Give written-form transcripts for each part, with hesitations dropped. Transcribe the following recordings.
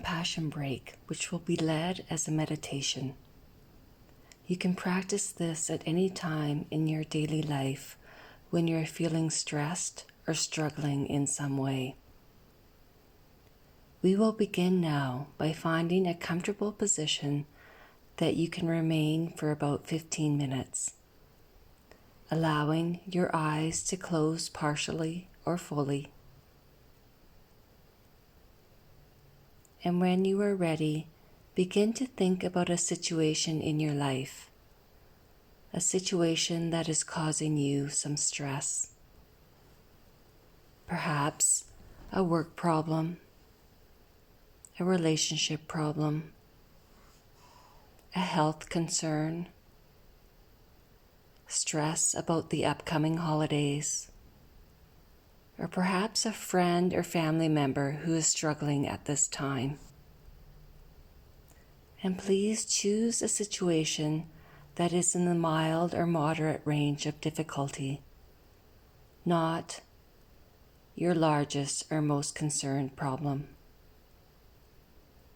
self-compassion break, which will be led as a meditation. You can practice this at any time in your daily life when you're feeling stressed or struggling in some way. We will begin now by finding a comfortable position that you can remain for about 15 minutes, allowing your eyes to close partially or fully. And when you are ready, begin to think about a situation in your life, a situation that is causing you some stress. Perhaps a work problem, a relationship problem, a health concern, stress about the upcoming holidays, or perhaps a friend or family member who is struggling at this time. And please choose a situation that is in the mild or moderate range of difficulty, not your largest or most concerned problem.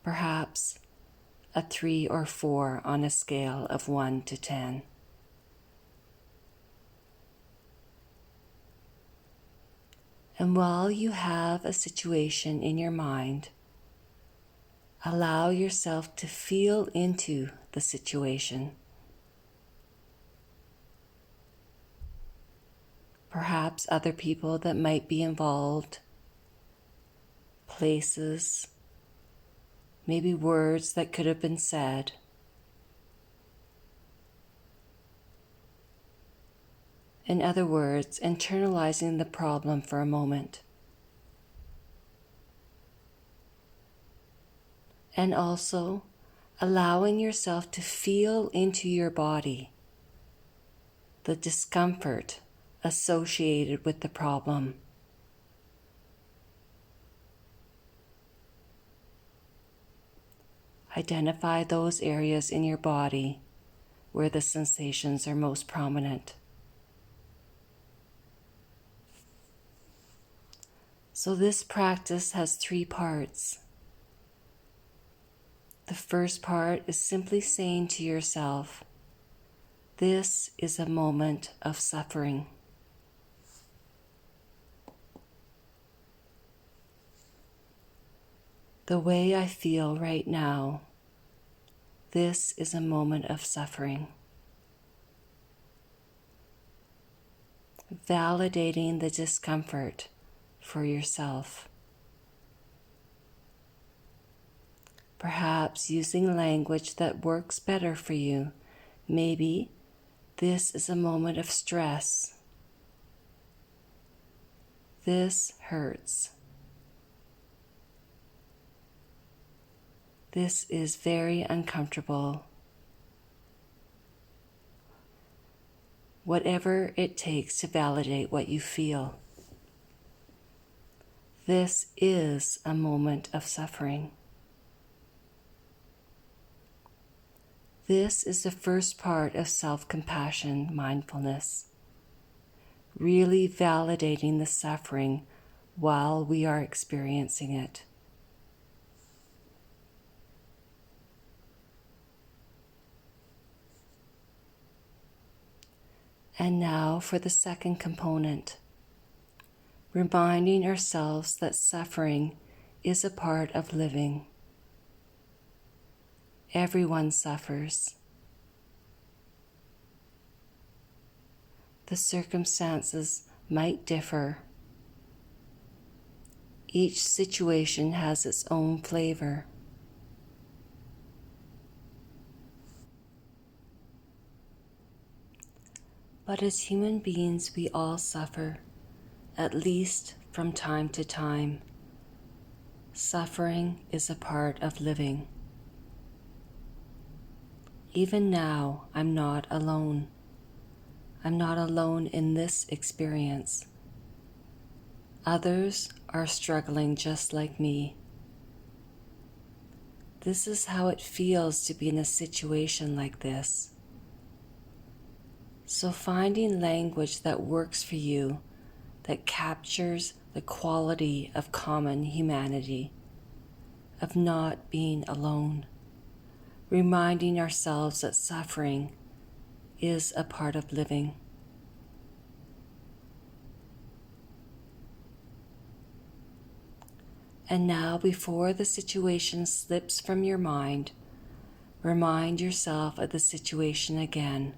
Perhaps a 3 or 4 on a scale of 1 to 10. And while you have a situation in your mind, allow yourself to feel into the situation. Perhaps other people that might be involved, places, maybe words that could have been said. In other words, internalizing the problem for a moment. And also allowing yourself to feel into your body the discomfort associated with the problem. Identify those areas in your body where the sensations are most prominent. So this practice has 3 parts. The first part is simply saying to yourself, this is a moment of suffering. The way I feel right now, this is a moment of suffering. Validating the discomfort for yourself. Perhaps using language that works better for you. Maybe this is a moment of stress. This hurts. This is very uncomfortable. Whatever it takes to validate what you feel. This is a moment of suffering. This is the first part of self-compassion mindfulness. Really validating the suffering while we are experiencing it. And now for the second component, reminding ourselves that suffering is a part of living. Everyone suffers. The circumstances might differ. Each situation has its own flavor. But as human beings, we all suffer, at least from time to time. Suffering is a part of living. Even now, I'm not alone. I'm not alone in this experience. Others are struggling just like me. This is how it feels to be in a situation like this. So finding language that works for you, that captures the quality of common humanity, of not being alone, reminding ourselves that suffering is a part of living. And now, before the situation slips from your mind, remind yourself of the situation again,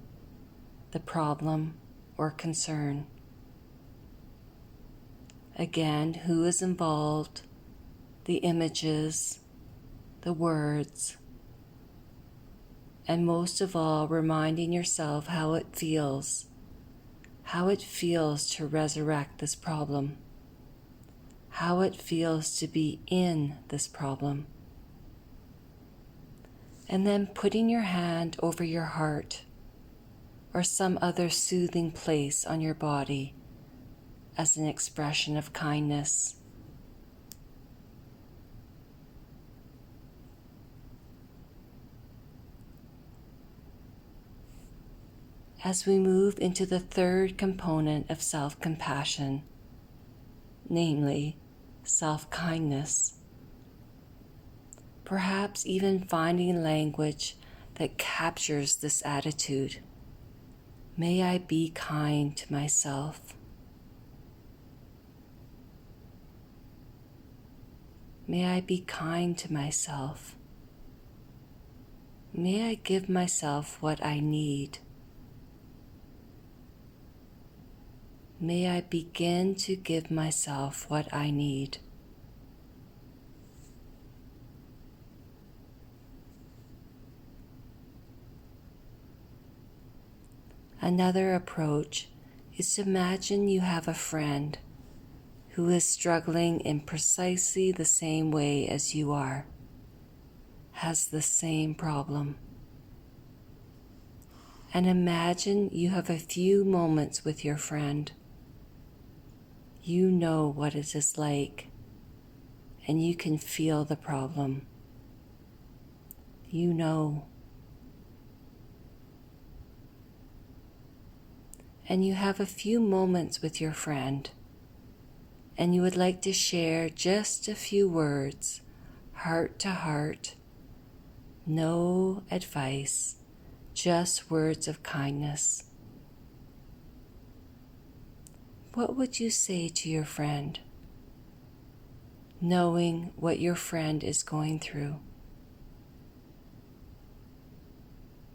the problem or concern. Again, who is involved, the images, the words, and most of all, reminding yourself how it feels to resurrect this problem, how it feels to be in this problem. And then putting your hand over your heart or some other soothing place on your body as an expression of kindness. As we move into the third component of self-compassion, namely self-kindness, perhaps even finding language that captures this attitude. May I be kind to myself. May I be kind to myself. May I give myself what I need. May I begin to give myself what I need. Another approach is to imagine you have a friend who is struggling in precisely the same way as you are, has the same problem. And imagine you have a few moments with your friend. You know what it is like, and you can feel the problem. You know. And you have a few moments with your friend, and you would like to share just a few words, heart to heart, no advice, just words of kindness. What would you say to your friend, knowing what your friend is going through?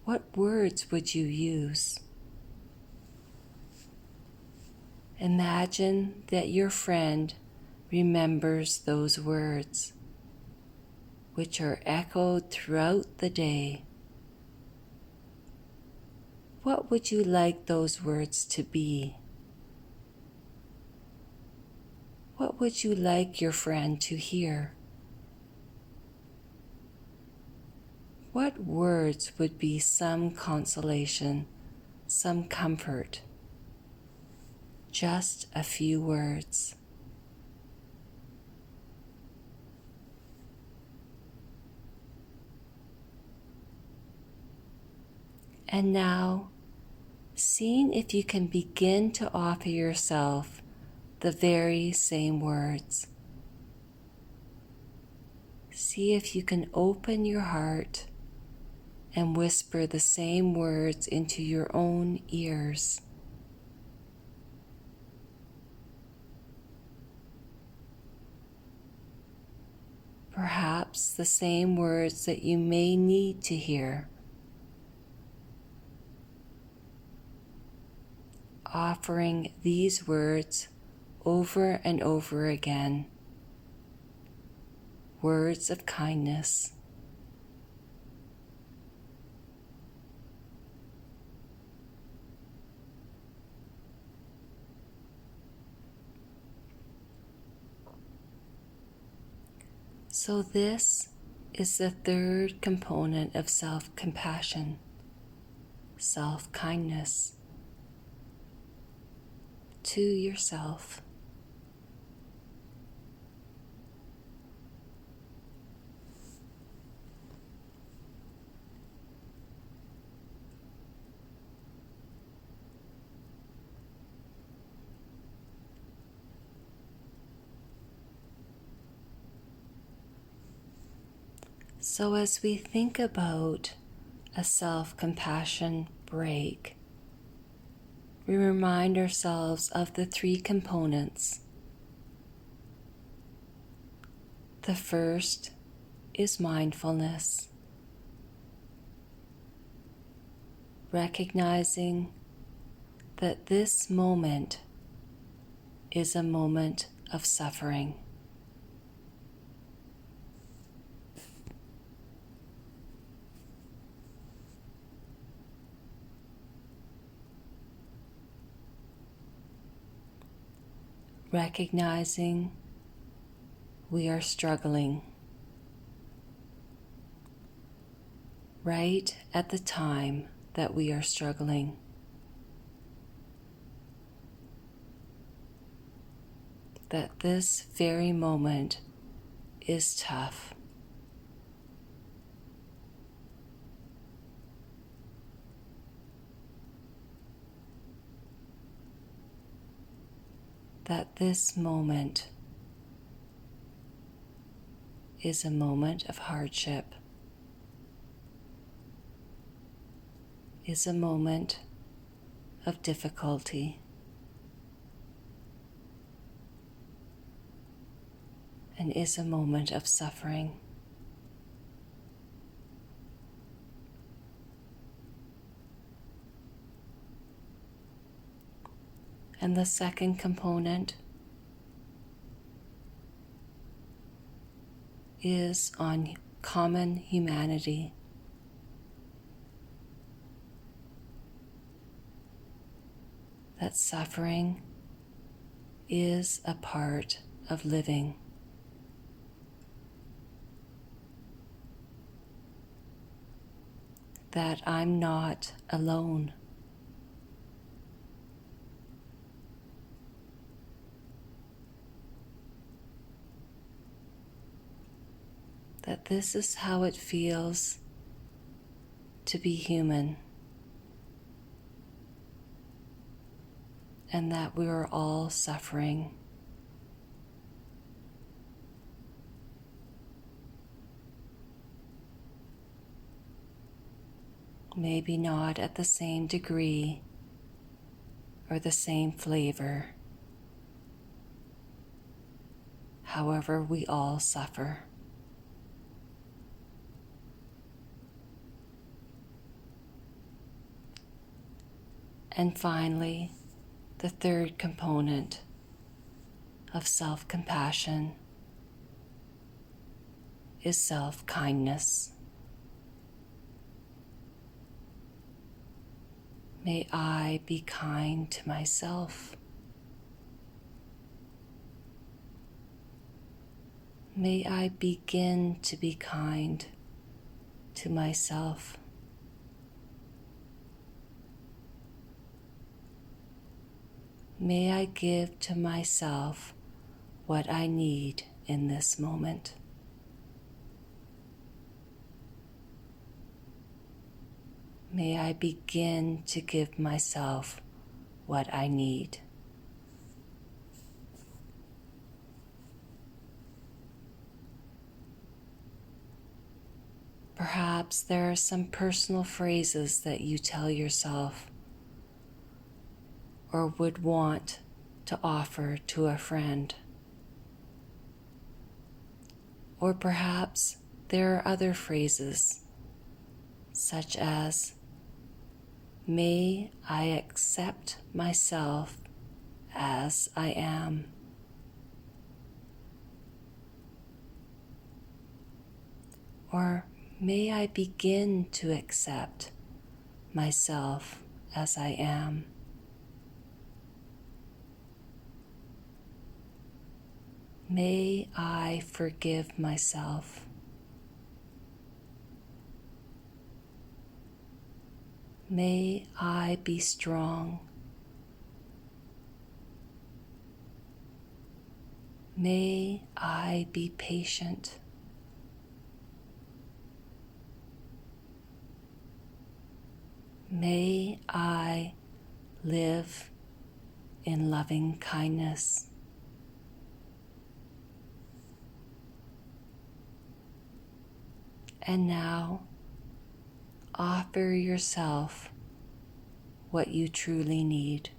What words would you use? Imagine that your friend remembers those words, which are echoed throughout the day. What would you like those words to be? What would you like your friend to hear? What words would be some consolation, some comfort? Just a few words. And now, seeing if you can begin to offer yourself the very same words. See if you can open your heart and whisper the same words into your own ears. Perhaps the same words that you may need to hear. Offering these words over and over again. Words of kindness. So this is the third component of self-compassion, self-kindness to yourself. So as we think about a self-compassion break, we remind ourselves of the three components. The first is mindfulness, recognizing that this moment is a moment of suffering. Recognizing we are struggling right at the time that we are struggling. That this very moment is tough. That this moment is a moment of hardship, is a moment of difficulty, and is a moment of suffering. And the second component is on common humanity. That suffering is a part of living. That I'm not alone. That this is how it feels to be human, and that we are all suffering. Maybe not at the same degree or the same flavor. However, we all suffer. And finally, the third component of self-compassion is self-kindness. May I be kind to myself. May I begin to be kind to myself. May I give to myself what I need in this moment. May I begin to give myself what I need. Perhaps there are some personal phrases that you tell yourself or would want to offer to a friend. Or perhaps there are other phrases, such as, may I accept myself as I am. Or may I begin to accept myself as I am. May I forgive myself. May I be strong. May I be patient. May I live in loving kindness. And now, offer yourself what you truly need.